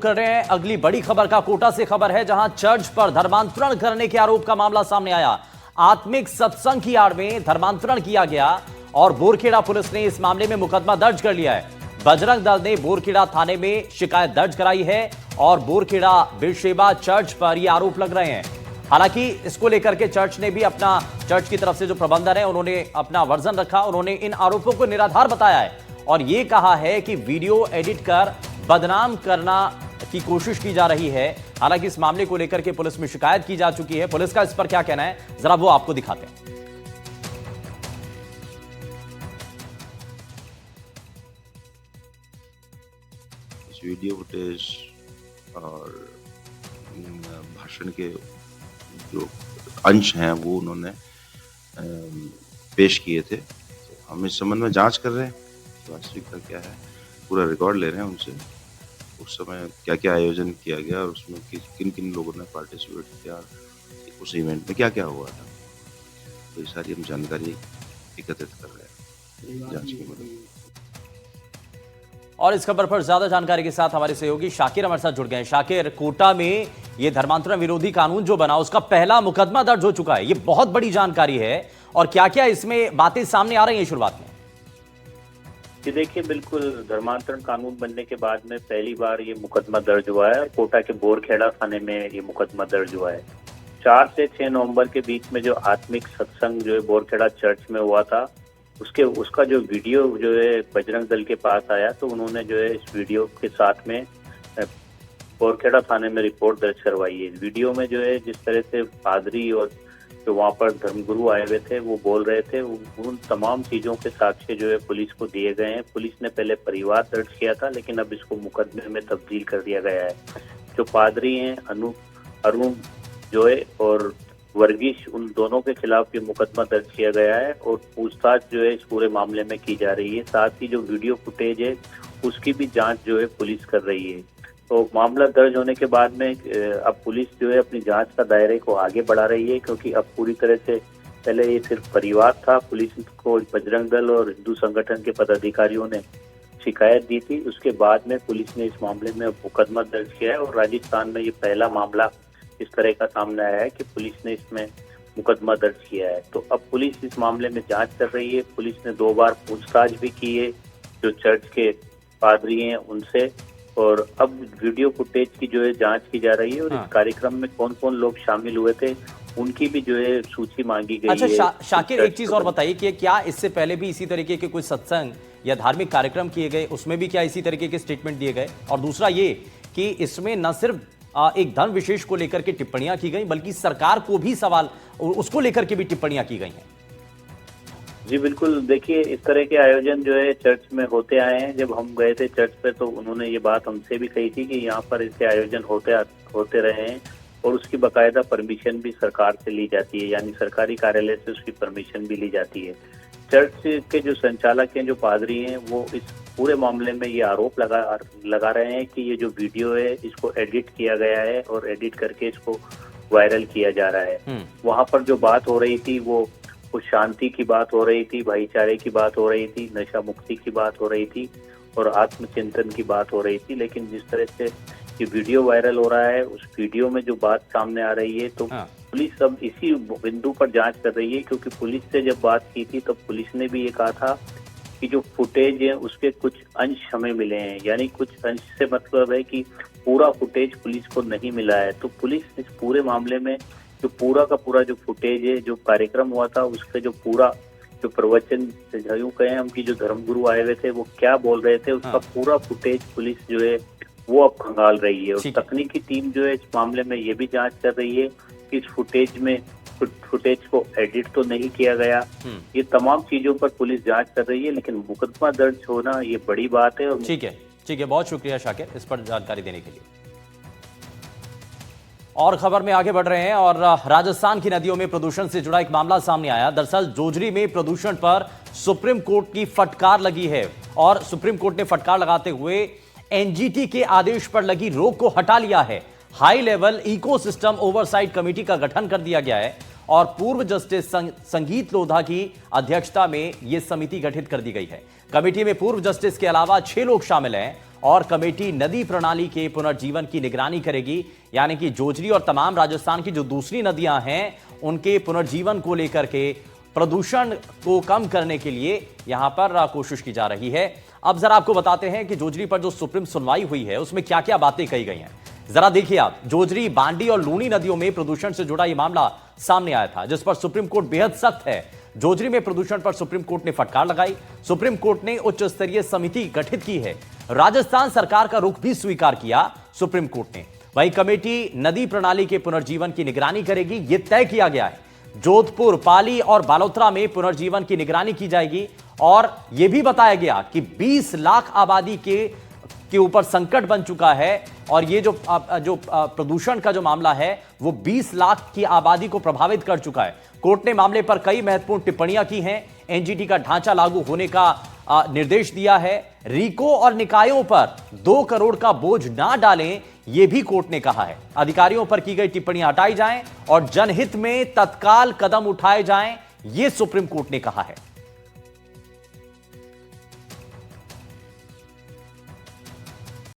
कर रहे हैं अगली बड़ी खबर का। कोटा से खबर है जहां चर्च पर धर्मांतरण करने के आरोप का मामला सामने आया। आत्मिक सत्संग की आड़ में धर्मांतरण किया गया और बोरखेड़ा पुलिस ने इस मामले में मुकदमा दर्ज कर लिया है। बजरंग दल ने बोरखेड़ा थाने में शिकायत दर्ज कराई है और बोरखेड़ा बिरशेबा चर्च पर ये आरोप लग रहे हैं। हालांकि इसको लेकर के चर्च ने भी अपना, चर्च की तरफ से जो प्रबंधन है उन्होंने अपना वर्जन रखा। उन्होंने इन आरोपों को निराधार बताया है और यह कहा है कि वीडियो एडिट कर बदनाम करना की कोशिश की जा रही है। हालांकि इस मामले को लेकर के पुलिस में शिकायत की जा चुकी है। पुलिस का इस पर क्या कहना है, जरा वो आपको दिखाते हैं। इस वीडियो फुटेज और भाषण के जो अंश हैं वो उन्होंने पेश किए थे। तो हम इस संबंध में जांच कर रहे हैं, वास्तविकता क्या है, पूरा रिकॉर्ड ले रहे हैं उनसे। उस समय क्या क्या आयोजन किया गया और उसमें किन किन लोगों ने पार्टिसिपेट किया, उस इवेंट में क्या क्या हुआ था, तो ये सारी हम जानकारी एकत्रित कर रहे हैं जांच की मदद। और इस खबर पर ज्यादा जानकारी के साथ हमारे सहयोगी शाकिर हमारे साथ जुड़ गए हैं। शाकिर, कोटा में ये धर्मांतरण विरोधी कानून जो बना उसका पहला मुकदमा दर्ज हो चुका है, ये बहुत बड़ी जानकारी है और क्या क्या इसमें बातें सामने आ रही हैं शुरुआत में? ये देखिए, बिल्कुल धर्मांतरण कानून बनने के बाद में पहली बार ये मुकदमा दर्ज हुआ है। कोटा के बोरखेड़ा थाने में ये मुकदमा दर्ज हुआ है। 4 से 6 नवंबर के बीच में जो आत्मिक सत्संग जो है बोरखेड़ा चर्च में हुआ था, उसका जो वीडियो जो है बजरंग दल के पास आया, तो उन्होंने जो है इस वीडियो के साथ में बोरखेड़ा थाने में रिपोर्ट दर्ज करवाई है। इस वीडियो में जो है जिस तरह से पादरी और जो वहाँ पर धर्मगुरु आए हुए थे वो बोल रहे थे, उन तमाम चीजों के साक्ष्य जो है पुलिस को दिए गए हैं। पुलिस ने पहले परिवार दर्ज किया था, लेकिन अब इसको मुकदमे में तब्दील कर दिया गया है। जो पादरी हैं अरुण जो है और वर्गीश, उन दोनों के खिलाफ ये मुकदमा दर्ज किया गया है और पूछताछ जो है इस पूरे मामले में की जा रही है। साथ ही जो वीडियो फुटेज है उसकी भी जांच जो है पुलिस कर रही है। तो मामला दर्ज होने के बाद में अब पुलिस जो है अपनी जांच का दायरे को आगे बढ़ा रही है, क्योंकि अब पूरी तरह से, पहले ये सिर्फ परिवार था, पुलिस को बजरंग दल और हिंदू संगठन के पदाधिकारियों ने शिकायत दी थी। उसके बाद में पुलिस ने इस मामले में मुकदमा दर्ज किया है और राजस्थान में ये पहला मामला इस तरह का सामने आया है कि पुलिस ने इसमें मुकदमा दर्ज किया है। तो अब पुलिस इस मामले में जांच कर रही है। पुलिस ने 2 बार पूछताछ भी की है जो चर्च के पादरी हैं उनसे, और अब वीडियो फुटेज की जो है जांच की जा रही है और इस कार्यक्रम में कौन कौन लोग शामिल हुए थे उनकी भी जो है सूची मांगी गई है। अच्छा शाकिर, एक चीज और बताइए कि क्या इससे पहले भी इसी तरीके के कोई सत्संग या धार्मिक कार्यक्रम किए गए, उसमें भी क्या इसी तरीके के स्टेटमेंट दिए गए? और दूसरा ये कि इसमें न सिर्फ एक धर्म विशेष को लेकर के टिप्पणियां की गई, बल्कि सरकार को भी सवाल, उसको लेकर के भी टिप्पणियां की गई हैं। जी बिल्कुल, देखिए इस तरह के आयोजन जो है चर्च में होते आए हैं। जब हम गए थे चर्च पे तो उन्होंने ये बात हमसे भी कही थी कि यहाँ पर इसके आयोजन होते रहे हैं और उसकी बाकायदा परमिशन भी सरकार से ली जाती है, यानी सरकारी कार्यालय से उसकी परमिशन भी ली जाती है। चर्च के जो संचालक हैं, जो पादरी हैं, वो इस पूरे मामले में ये आरोप लगा रहे हैं कि ये जो वीडियो है इसको एडिट किया गया है और एडिट करके इसको वायरल किया जा रहा है। वहाँ पर जो बात हो रही थी वो शांति की बात हो रही थी, भाईचारे की बात हो रही थी, नशा मुक्ति की बात हो रही थी और आत्मचिंतन की बात हो रही थी। लेकिन जिस तरह से ये वीडियो वायरल हो रहा है, उस वीडियो में जो बात सामने आ रही है, तो पुलिस अब इसी बिंदु पर जांच कर रही है। क्योंकि पुलिस से जब बात की थी तो पुलिस ने भी ये कहा था कि जो फुटेज है उसके कुछ अंश हमें मिले हैं, यानी कुछ अंश से मतलब है कि पूरा फुटेज पुलिस को नहीं मिला है। तो पुलिस इस पूरे मामले में जो पूरा का पूरा जो फुटेज है, जो कार्यक्रम हुआ था, उसके जो पूरा जो प्रवचन, यूं कहें हम कि जो धर्मगुरु आए हुए थे वो क्या बोल रहे थे, उसका पूरा फुटेज पुलिस जो है वो अब खंगाल रही है। और तकनीकी टीम जो है इस मामले में ये भी जांच कर रही है कि इस फुटेज को एडिट तो नहीं किया गया। ये तमाम चीजों पर पुलिस जांच कर रही है, लेकिन मुकदमा दर्ज होना ये बड़ी बात है। और ठीक है, बहुत शुक्रिया शाकिर इस पर जानकारी देने के लिए। और खबर में आगे बढ़ रहे हैं और राजस्थान की नदियों में प्रदूषण से जुड़ा एक मामला सामने आया। दरअसल जोजरी में प्रदूषण पर सुप्रीम कोर्ट की फटकार लगी है और सुप्रीम कोर्ट ने फटकार लगाते हुए एनजीटी के आदेश पर लगी रोक को हटा लिया है। High level ecosystem oversight committee का गठन कर दिया गया है और पूर्व जस्टिस संगीत लोधा की अध्यक्षता में यह समिति गठित कर दी गई है। कमेटी में पूर्व जस्टिस के अलावा 6 लोग शामिल हैं और कमेटी नदी प्रणाली के पुनर्जीवन की निगरानी करेगी, यानी कि जोजरी और तमाम राजस्थान की जो दूसरी नदियां हैं उनके पुनर्जीवन को लेकर के प्रदूषण को कम करने के लिए यहां पर कोशिश की जा रही है। अब जरा आपको बताते हैं कि जोजरी पर जो सुप्रीम सुनवाई हुई है उसमें क्या क्या बातें कही गई हैं। जरा देखिए आप, जोजरी, बांडी और लूनी नदियों में प्रदूषण से जुड़ा यह मामला सामने आया था, जिस पर सुप्रीम कोर्ट बेहद सख्त है। जोजरी में प्रदूषण पर सुप्रीम कोर्ट ने फटकार लगाई। सुप्रीम कोर्ट ने उच्च स्तरीय समिति गठित की है। राजस्थान सरकार का रुख भी स्वीकार किया सुप्रीम कोर्ट ने। वहीं कमेटी नदी प्रणाली के पुनर्जीवन की निगरानी करेगी, यह तय किया गया है। जोधपुर, पाली और बालोतरा में पुनर्जीवन की निगरानी की जाएगी और यह भी बताया गया कि 20 लाख आबादी के ऊपर संकट बन चुका है और ये जो प्रदूषण का जो मामला है वो 20 लाख की आबादी को प्रभावित कर चुका है। कोर्ट ने मामले पर कई महत्वपूर्ण टिप्पणियां की हैं। एनजीटी का ढांचा लागू होने का निर्देश दिया है। रीको और निकायों पर 2 करोड़ का बोझ ना डालें, यह भी कोर्ट ने कहा है। अधिकारियों पर की गई टिप्पणियां हटाई जाएं और जनहित में तत्काल कदम उठाए जाएं, यह सुप्रीम कोर्ट ने कहा है।